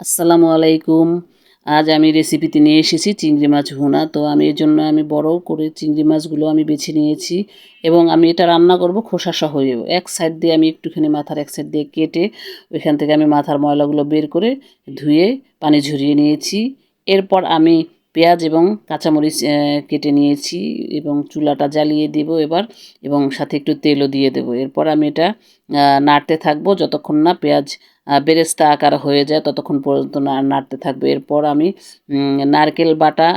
আসসালামু আলাইকুম। আজ আমি রেসিপিতে নিয়ে এসেছি চিংড়ি মাছ ভুনা। তো আমি এর জন্য বড় করে চিংড়ি মাছগুলো বেছে নিয়েছি এবং আমি এটা রান্না করব খোসাসহ। এক সাইড দিয়ে আমি একটুখানি মাথার এক সাইড দিয়ে কেটে ওইখান থেকে আমি মাথার ময়লাগুলো বের করে ধুয়ে পানি ঝরিয়ে নিয়েছি। এরপর আমি পেঁয়াজ এবং কাঁচামরিচ কেটে নিয়েছি এবং চুলাটা জ্বালিয়ে দেব এবার, এবং সাথে একটু তেলও দিয়ে দেব। এরপর আমি এটা নাড়তে থাকবো যতক্ষণ না পেঁয়াজ বেরেস্তা আকার হয়ে যায়, ততক্ষণ পর্যন্ত নাড়তে থাকবে। এরপর আমি নারকেল বাটা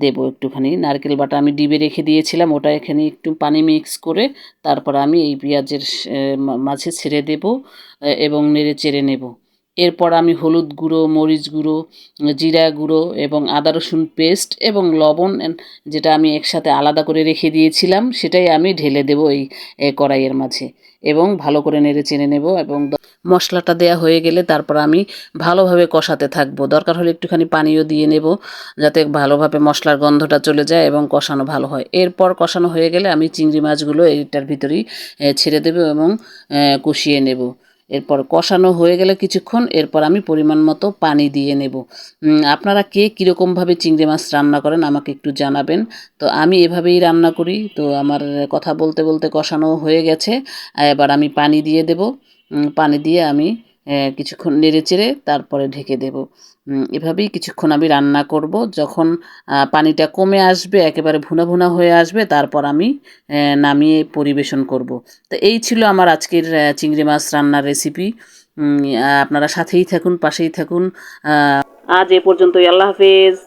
দেব একটুখানি। নারকেল বাটা আমি ডিবে রেখে দিয়েছিলাম, ওটা এখানে একটু পানি মিক্স করে তারপর আমি এই পেঁয়াজের মাঝে ছেড়ে দেব এবং নেড়ে চেড়ে নেব। এরপর আমি হলুদ গুঁড়ো, মরিচ গুঁড়ো, জিরা গুঁড়ো এবং আদা রসুন পেস্ট এবং লবণ যেটা আমি একসাথে আলাদা করে রেখে দিয়েছিলাম সেটাই আমি ঢেলে দেব এই কড়াইয়ের মাঝে এবং ভালো করে নেড়ে চেড়ে নেব। এবং মশলাটা দেয়া হয়ে গেলে তারপর আমি ভালোভাবে কষাতে থাকবো। দরকার হলে একটুখানি পানিও দিয়ে নেব যাতে ভালোভাবে মশলার গন্ধটা চলে যায় এবং কষানো ভালো হয়। এরপর কষানো হয়ে গেলে আমি চিংড়ি মাছগুলো এইটার ভিতরেই ছেড়ে দেবো এবং কষিয়ে নেব। এরপর কষানো হয়ে গেলে কিছুক্ষণ এরপর আমি পরিমাণ মতো পানি দিয়ে নেব। আপনারা কে কীরকমভাবে চিংড়ি মাছ রান্না করেন আমাকে একটু জানাবেন। তো আমি এভাবেই রান্না করি। তো আমার কথা বলতে বলতে কষানো হয়ে গেছে, এবার আমি পানি দিয়ে দেব। পানি দিয়ে আমি কিছুক্ষণ নেড়েচেড়ে তারপরে ঢেকে দেব। এভাবেই কিছুক্ষণ আমি রান্না করব। যখন পানিটা কমে আসবে, একেবারে ভুনা ভুনা হয়ে আসবে, তারপর আমি নামিয়ে পরিবেশন করব। তো এই ছিল আমার আজকের চিংড়ি মাছ রান্নার রেসিপি। আপনারা সাথেই থাকুন, পাশেই থাকুন। আজ এ পর্যন্তই। আল্লাহ হাফেজ।